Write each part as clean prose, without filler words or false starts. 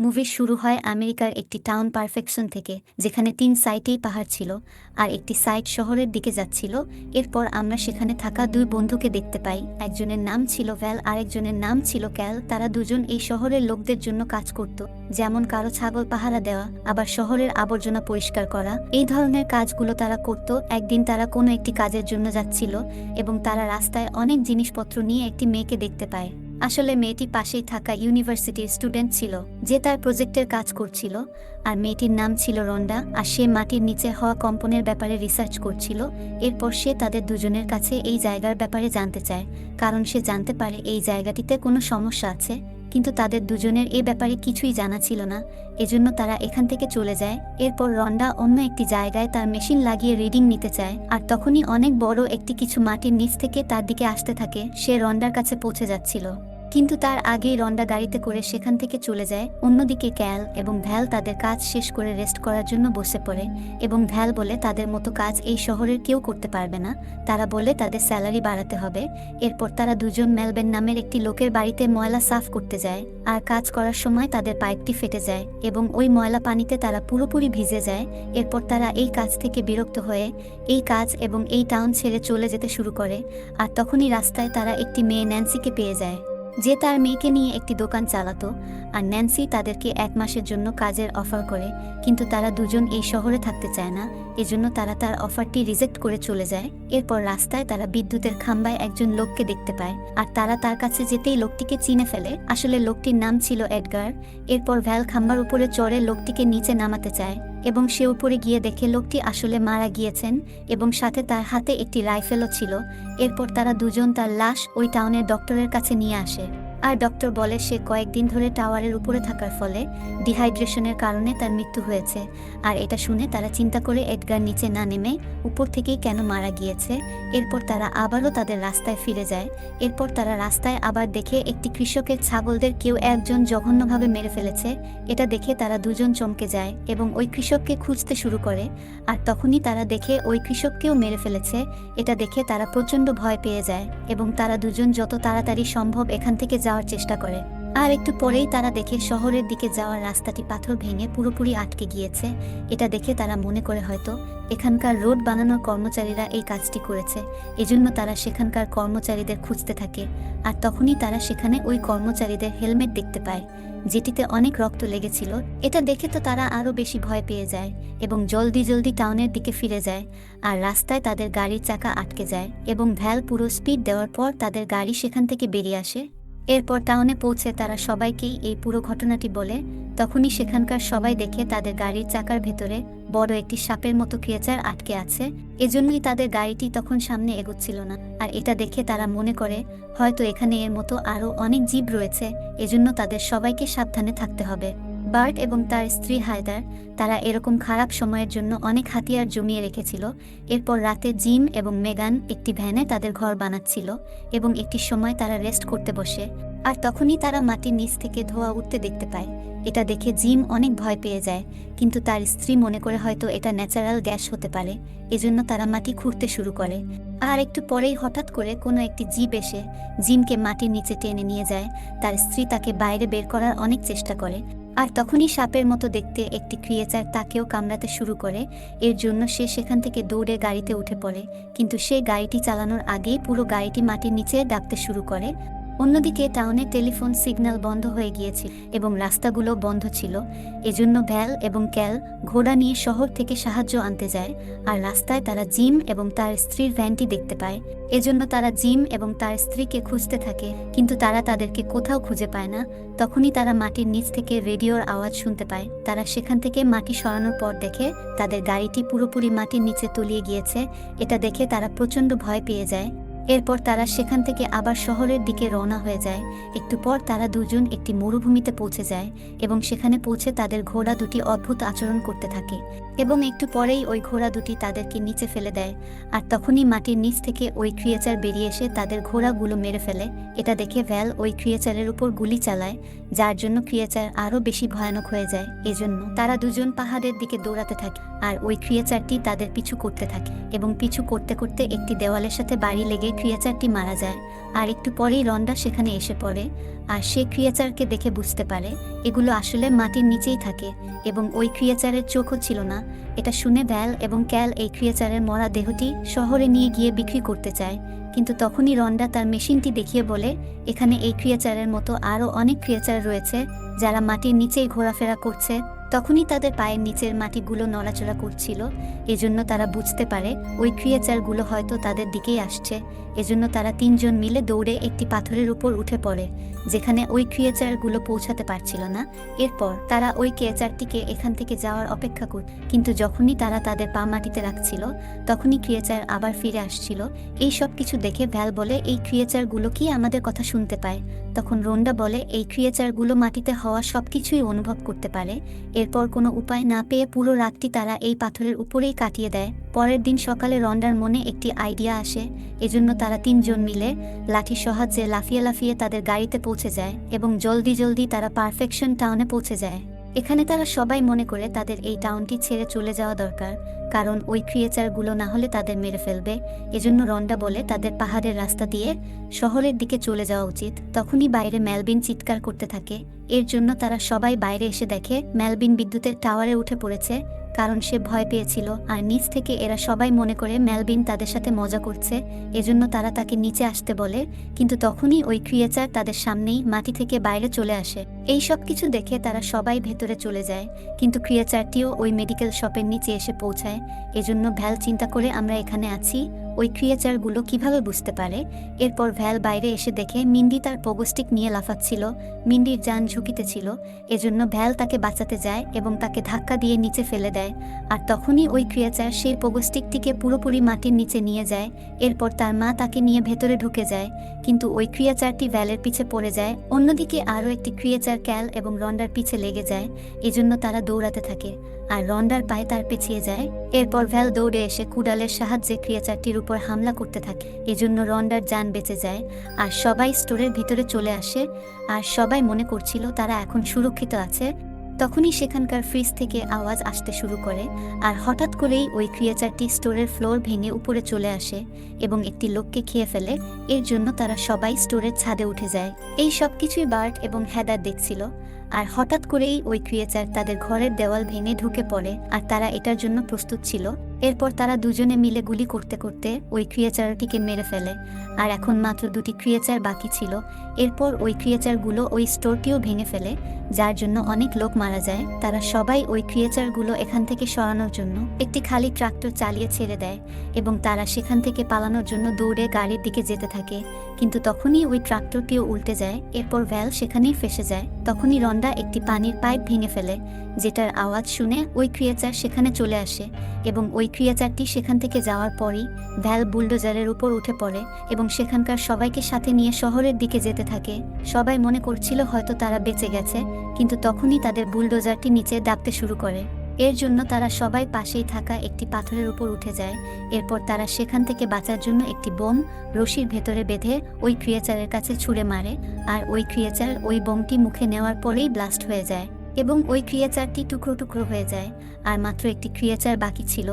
Movie শুরু হয় আমেরিকার একটি টাউন পারফেকশন থেকে, যেখানে ৩ সাইটেই পাহাড় ছিল আর একটি সাইট শহরের দিকে যাচ্ছিল। এরপর আমরা সেখানে থাকা ২ বন্ধুকে দেখতে পাই। একজনের নাম ছিল ভ্যাল, আরেকজনের নাম ছিল ক্যাল। তারা দুজন এই শহরের লোকদের জন্য কাজ করত, যেমন কারো ছাগল পাহারা দেওয়া, আবার শহরের আবর্জনা পরিষ্কার করা। এই ধরনের কাজগুলো তারা করত। একদিন তারা কোনো একটি কাজের জন্য যাচ্ছিল এবং তারা রাস্তায় অনেক জিনিসপত্র নিয়ে একটি মেয়েকে দেখতে পায়। আসলে মেয়েটি পাশেই থাকা ইউনিভার্সিটির স্টুডেন্ট ছিল, যে তার প্রজেক্টের কাজ করছিল। আর মেয়েটির নাম ছিল রন্ডা, আর সে মাটির নিচে হওয়া কম্পনের ব্যাপারে রিসার্চ করছিল। এরপর সে তাদের দুজনের কাছে এই জায়গার ব্যাপারে জানতে চায়, কারণ সে জানতে পারে এই জায়গাটিতে কোনো সমস্যা আছে। কিন্তু তাদের দুজনের এ ব্যাপারে কিছুই জানা ছিল না, এজন্য তারা এখান থেকে চলে যায়। এরপর রন্ডা অন্য একটি জায়গায় তার মেশিন লাগিয়ে রিডিং নিতে চায়, আর তখনই অনেক বড় একটি কিছু মাটির নিচ থেকে তার দিকে আসতে থাকে। সে রন্ডার কাছে পৌঁছে যাচ্ছিল, কিন্তু তার আগেই রন্ডা গাড়িতে করে সেখান থেকে চলে যায়। অন্যদিকে ক্যাল এবং ভ্যাল তাদের কাজ শেষ করে রেস্ট করার জন্য বসে পড়ে, এবং ভ্যাল বলে তাদের মতো কাজ এই শহরের কেউ করতে পারবে না। তারা বলে তাদের স্যালারি বাড়াতে হবে। এরপর তারা দুজন মেলবেন নামের একটি লোকের বাড়িতে ময়লা সাফ করতে যায়, আর কাজ করার সময় তাদের পাইপটি ফেটে যায় এবং ওই ময়লা পানিতে তারা পুরোপুরি ভিজে যায়। এরপর তারা এই কাজ থেকে বিরক্ত হয়ে এই কাজ এবং এই টাউন ছেড়ে চলে যেতে শুরু করে। আর তখনই রাস্তায় তারা একটি মেয়ে ন্যান্সিকে পেয়ে যায়, যে তার মেয়েকে নিয়ে একটি দোকান চালাতো। আর ন্যান্সি তাদেরকে 1 মাসের জন্য কাজের অফার করে, কিন্তু তারা দুজন এই শহরে থাকতে চায় না, এজন্য তারা তার অফারটি রিজেক্ট করে চলে যায়। এরপর রাস্তায় তারা বিদ্যুতের খাম্বায় একজন লোককে দেখতে পায়, আর তারা তার কাছে যেতেই লোকটিকে চিনে ফেলে। আসলে লোকটির নাম ছিল এডগার। এরপর ভ্যাল খাম্বার উপরে চড়ে লোকটিকে নিচে নামাতে চায়, এবং সে উপরে গিয়ে দেখে লোকটি আসলে মারা গিয়েছেন, এবং সাথে তার হাতে একটি রাইফেলও ছিল। এরপর তারা দুজন তার লাশ ওই টাউনের ডক্টরের কাছে নিয়ে আসে, আর ডক্টর বলে সে কয়েকদিন ধরে টাওয়ারের উপরে থাকার ফলে ডিহাইড্রেশনের কারণে তার মৃত্যু হয়েছে। আর এটা শুনে তারা চিন্তা করে এডগার নিচে না নেমে উপর থেকেই কেন মারা গিয়েছে। এরপর তারা আবারও তাদের রাস্তায় ফিরে যায়। এরপর তারা রাস্তায় আবার দেখে একটি কৃষকের ছাগলদের কেউ একজন জঘন্যভাবে মেরে ফেলেছে। এটা দেখে তারা দুজন চমকে যায় এবং ওই কৃষককে খুঁজতে শুরু করে। আর তখনই তারা দেখে ওই কৃষককেও মেরে ফেলেছে। এটা দেখে তারা প্রচণ্ড ভয় পেয়ে যায় এবং তারা দুজন যত তাড়াতাড়ি সম্ভব এখান থেকে যাওয়ার চেষ্টা করে। আর একটু পরেই তারা দেখে শহরের দিকে যাওয়ার রাস্তাটি পাথর ভেঙে পুরোপুরি আটকে গিয়েছে। এটা দেখে তারা মনে করে হয়তো এখানকার রোড বানানোর কর্মচারীরা এই কাজটি করেছে, এজন্য তারা সেখানকার কর্মচারীদের খুঁজতে থাকে। আর তখনই তারা সেখানে ওই কর্মচারীদের হেলমেট দেখতে পায়, যেটিতে অনেক রক্ত লেগেছিল। এটা দেখে তো তারা আরও বেশি ভয় পেয়ে যায় এবং জলদি জলদি টাউনের দিকে ফিরে যায়। আর রাস্তায় তাদের গাড়ির চাকা আটকে যায় এবং ভ্যাল পুরো স্পিড দেওয়ার পর তাদের গাড়ি সেখান থেকে বেরিয়ে আসে। এরপর টাউনে পৌঁছে তারা সবাইকেই এই পুরো ঘটনাটি বলে। তখনই সেখানকার সবাই দেখে তাদের গাড়ির চাকার ভেতরে বড় একটি সাপের মতো ক্রিয়েচার আটকে আছে। এজন্যই তাদের গাড়িটি তখন সামনে এগোচ্ছিল না। আর এটা দেখে তারা মনে করে হয়তো এখানে এর মতো আরও অনেক জীব রয়েছে, এজন্য তাদের সবাইকে সাবধানে থাকতে হবে। বার্ট এবং তার স্ত্রী হায়দার, তারা এরকম খারাপ সময়ের জন্য অনেক হাতিয়ার জমিয়ে রেখেছিল। এরপর রাতে জিম এবং মেগান একটি ভ্যানে তাদের ঘর বানাচ্ছিল এবং একটি সময় তারা রেস্ট করতে বসে। আর তখনই তারা মাটির নিচ থেকে ধোঁয়া উঠতে দেখতে পায়। এটা দেখে জিম অনেক ভয় পেয়ে যায়, কিন্তু তার স্ত্রী মনে করে হয়তো এটা ন্যাচারাল গ্যাস হতে পারে, এজন্য তারা মাটি খুঁড়তে শুরু করে। আর একটু পরেই হঠাৎ করে কোনো একটি জীব এসে জিমকে মাটির নিচে টেনে নিয়ে যায়। তার স্ত্রী তাকে বাইরে বের করার অনেক চেষ্টা করে, আর তখনই সাপের মতো দেখতে একটি ক্রিয়েচার তাকেও কামড়াতে শুরু করে। এর জন্য সে সেখান থেকে দৌড়ে গাড়িতে উঠে পড়ে, কিন্তু সে গাড়িটি চালানোর আগেই পুরো গাড়িটি মাটির নিচে ডাবতে শুরু করে। অন্যদিকে টাউনে টেলিফোন সিগন্যাল বন্ধ হয়ে গিয়েছিল এবং রাস্তাগুলো বন্ধ ছিল, এজন্য ভ্যাল এবং ক্যাল ঘোড়া নিয়ে শহর থেকে সাহায্য আনতে যায়। আর রাস্তায় তারা জিম এবং তার স্ত্রীর ভ্যানটি দেখতে পায়, এজন্য তারা জিম এবং তার স্ত্রীকে খুঁজতে থাকে, কিন্তু তারা তাদেরকে কোথাও খুঁজে পায় না। তখনই তারা মাটির নিচ থেকে রেডিওর আওয়াজ শুনতে পায়। তারা সেখান থেকে মাটি সরানোর পর দেখে তাদের গাড়িটি পুরোপুরি মাটির নিচে তলিয়ে গিয়েছে। এটা দেখে তারা প্রচণ্ড ভয় পেয়ে যায়। এরপর তারা সেখান থেকে আবার শহরের দিকে রওনা হয়ে যায়। একটু পর তারা দুজন একটি মরুভূমিতে পৌঁছে যায় এবং সেখানে পৌঁছে তাদের ঘোড়া দুটি অদ্ভুত আচরণ করতে থাকে এবং একটু পরেই ওই ঘোড়া দুটি তাদেরকে নিচে ফেলে দেয়। আর তখনই মাটির নিচ থেকে ওই ক্রিয়েচার বেরিয়ে এসে তাদের ঘোড়াগুলো মেরে ফেলে। এটা দেখে ভ্যাল ওই ক্রিয়েচারের উপর গুলি চালায়, যার জন্য ক্রিয়েচার আরও বেশি ভয়ানক হয়ে যায়। এজন্য তারা দুজন পাহাড়ের দিকে দৌড়াতে থাকে, আর ওই ক্রিয়েচারটি তাদের পিছু করতে থাকে এবং পিছু করতে করতে একটি দেওয়ালের সাথে বাড়ি লেগে ক্রিয়েচারটি মারা যায়। আর একটু পরেই রন্ডা সেখানে এসে পড়ে, আর সে ক্রিয়েচারকে দেখে বুঝতে পারে এগুলো আসলে মাটির নিচেই থাকে এবং ওই ক্রিয়েচারের চোখও ছিল না। এটা শুনে ভ্যাল এবং ক্যাল এই ক্রিয়েচারের মরা দেহটি শহরে নিয়ে গিয়ে বিক্রি করতে চায়, কিন্তু তখনই রন্ডা তার মেশিনটি দেখিয়ে বলে এখানে এই ক্রিয়েচারের মতো আরও অনেক ক্রিয়েচার রয়েছে যারা মাটির নিচেই ঘোরাফেরা করছে। তখনই তাদের পায়ের নিচের মাটিগুলো নড়াচড়া করছিল, এজন্য তারা বুঝতে পারে ওই ক্রিয়েচারগুলো হয়তো তাদের দিকেই আসছে। এজন্য তারা তিনজন মিলে দৌড়ে একটি পাথরের উপর উঠে পড়ে যেখানে ওই ক্রিয়েচারগুলো পৌঁছাতে পারছিল না। এরপর তারা ওই ক্রিয়েচারটিকে এখান থেকে যাওয়ার অপেক্ষা করত, কিন্তু যখনই তারা তাদের পা মাটিতে রাখছিল তখনই ক্রিয়েচার আবার ফিরে আসছিল। এই সব কিছু দেখে ভ্যাল বলে এই ক্রিয়েচারগুলো কি আমাদের কথা শুনতে পায়? তখন রন্ডা বলে এই ক্রিয়েচারগুলো মাটিতে হওয়া সব কিছুই অনুভব করতে পারে। এরপর কোনো উপায় না পেয়ে পুরো রাতটি তারা এই পাথরের উপরেই কাটিয়ে দেয়। পরের দিন সকালে রন্ডার মনে একটি আইডিয়া আসে, এজন্য তারা তিনজন মিলে লাঠির সাহায্যে লাফিয়ে লাফিয়ে তাদের গাড়িতে পৌঁছে যায় এবং জলদি জলদি তারা পারফেকশন টাউনে পৌঁছে যায়। এখানে তারা সবাই মনে করে তাদের এই টাউনটি ছেড়ে চলে যাওয়া দরকার, কারণ ওই ক্রিয়েচারগুলো না হলে তাদের মেরে ফেলবে। এজন্য রন্ডা বলে তাদের পাহাড়ের রাস্তা দিয়ে শহরের দিকে চলে যাওয়া উচিত। তখনই বাইরে মেলভিন চিৎকার করতে থাকে। এর জন্য তারা সবাই বাইরে এসে দেখে মেলভিন বিদ্যুতের টাওয়ারে উঠে পড়েছে, কারণ সে ভয় পেয়েছিল। আর নিচ থেকে এরা সবাই মনে করে মেলভিন তাদের সাথে মজা করছে, এজন্য তারা তাকে নিচে আসতে বলে। কিন্তু তখনই ওই ক্রিয়েচার তাদের সামনেই মাটি থেকে বাইরে চলে আসে। এই সব কিছু দেখে তারা সবাই ভেতরে চলে যায়, কিন্তু ক্রিয়েচারটিও ওই মেডিকেল শপের নিচে এসে পৌঁছায়। এজন্য ভ্যাল চিন্তা করে আমরা এখানে আছি, ওই ক্রিয়েচারগুলো কিভাবে বুঝতে পারে। এরপর ভ্যাল বাইরে এসে দেখে মিন্ডি তার পোগোস্টিক নিয়ে লাফাচ্ছিল। মিন্ডির যান ঝুঁকিতে ছিল, এজন্য ভ্যাল তাকে বাঁচাতে যায় এবং তাকে ধাক্কা দিয়ে নিচে ফেলে দেয়। আর তখনই ওই ক্রিয়েচার সেই পোগোস্টিকটিকে পুরোপুরি মাটির নিচে নিয়ে যায়। এরপর তার মা তাকে নিয়ে ভেতরে ঢুকে যায়, কিন্তু ওই ক্রিয়েচারটি ভ্যালের পিছে পড়ে যায়। অন্যদিকে আরও একটি ক্রিয়েচার ক্যাল এবং রন্ডার পিছে লেগে যায়, এজন্য তারা দৌড়াতে থাকে আর রন্ডার পায়ে তার পেছিয়ে যায়। এরপর ভ্যাল দৌড়ে এসে কুডালের সাহায্যে ক্রিয়েচারটির উপর হামলা করতে থাকে, এজন্য রন্ডার যান বেঁচে যায়। আর সবাই স্টোরের ভিতরে চলে আসে, আর সবাই মনে করছিল তারা এখন সুরক্ষিত আছে। তখনই সেখানকার ফ্রিজ থেকে আওয়াজ আসতে শুরু করে, আর হঠাৎ করেই ওই ক্রিয়েচারটি স্টোরের ফ্লোর ভেঙে উপরে চলে আসে এবং একটি লোককে খেয়ে ফেলে। এর জন্য তারা সবাই স্টোরের ছাদে উঠে যায়। এই সব কিছুই বার্ট এবং হেদার দেখছিল। আর হঠাৎ করেই ওই ক্রিয়েচার তাদের ঘরের দেওয়াল ভেঙে ঢুকে পড়ে, আর তারা এটার জন্য প্রস্তুত ছিল। এরপর তারা দুজনে মিলে গুলি করতে করতে ওই ক্রিয়েচারটিকে মেরে ফেলে, আর এখন মাত্র দুটি ক্রিয়েচার বাকি ছিল। এরপর ওই ক্রিয়েচারগুলো ওই স্টোরটিও ভেঙে ফেলে, যার জন্য অনেক লোক মারা যায়। তারা সবাই ওই ক্রিয়েচারগুলো এখান থেকে সরানোর জন্য একটি খালি ট্রাক্টর চালিয়ে ছেড়ে দেয় এবং তারা সেখান থেকে পালানোর জন্য দৌড়ে গাড়ির দিকে যেতে থাকে। কিন্তু তখনই ওই ট্রাক্টরটিও উল্টে যায়। এরপর ভ্যাল সেখানেই ফেসে যায়। তখনই রন্ডা একটি পানির পাইপ ভেঙে ফেলে, যেটার আওয়াজ শুনে ওই ক্রিয়েচার সেখানে চলে আসে এবং ওই ক্রিয়েচারটি সেখান থেকে যাওয়ার পরই ভ্যাল বুলডোজারের উপর উঠে পড়ে এবং সেখানকার সবাইকে সাথে নিয়ে শহরের দিকে যেতে থাকে। সবাই মনে করছিল হয়তো তারা বেঁচে গেছে, কিন্তু তখনই তাদের বুলডোজারটি নিচে দাবতে শুরু করে। এর জন্য তারা সবাই পাশেই থাকা একটি পাথরের উপর উঠে যায়। এরপর তারা সেখান থেকে বাঁচার জন্য একটি বোম রশির ভেতরে বেঁধে ওই ক্রিয়েচারের কাছে ছুঁড়ে মারে, আর ওই ক্রিয়েচার ওই বোমটি মুখে নেওয়ার পরেই ব্লাস্ট হয়ে যায় এবং ওই ক্রিয়েচারটি টুকরো টুকরো হয়ে যায়। আর মাত্র একটি ক্রিয়েচার বাকি ছিল,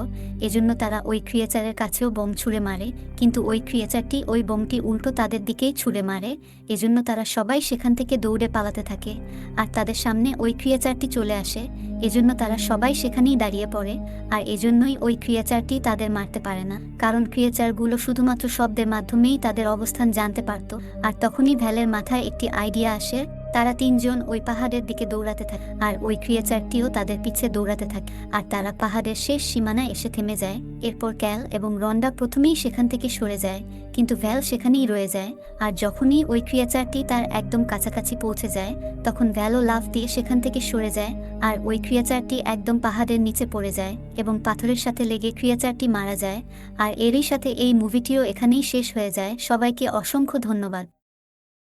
এজন্য তারা ওই ক্রিয়েচারের কাছেও বোম ছুঁড়ে মারে, কিন্তু ওই ক্রিয়েচারটি ওই বোমটি উল্টো তাদের দিকেই ছুঁড়ে মারে। এজন্য তারা সবাই সেখান থেকে দৌড়ে পালাতে থাকে, আর তাদের সামনে ওই ক্রিয়েচারটি চলে আসে। এজন্য তারা সবাই সেখানেই দাঁড়িয়ে পড়ে, আর এজন্যই ওই ক্রিয়েচারটি তাদের মারতে পারে না, কারণ ক্রিয়েচারগুলো শুধুমাত্র শব্দের মাধ্যমেই তাদের অবস্থান জানতে পারত। আর তখনই ভ্যালের মাথায় একটি আইডিয়া আসে। তারা তিনজন ওই পাহাড়ের দিকে দৌড়াতে থাকে, আর ওই ক্রিয়েচারটিও তাদের পিছে দৌড়াতে থাকে, আর তারা পাহাড়ের শেষ সীমানায় এসে থেমে যায়। এরপর ক্যাল এবং রন্ডা প্রথমেই সেখান থেকে সরে যায়, কিন্তু ভ্যাল সেখানেই রয়ে যায়। আর যখনই ওই ক্রিয়েচারটি তার একদম কাছাকাছি পৌঁছে যায়, তখন ভ্যালও লাফ দিয়ে সেখান থেকে সরে যায়, আর ওই ক্রিয়েচারটি একদম পাহাড়ের নিচে পড়ে যায় এবং পাথরের সাথে লেগে ক্রিয়েচারটি মারা যায়। আর এরই সাথে এই মুভিটিও এখানেই শেষ হয়ে যায়। সবাইকে অসংখ্য ধন্যবাদ।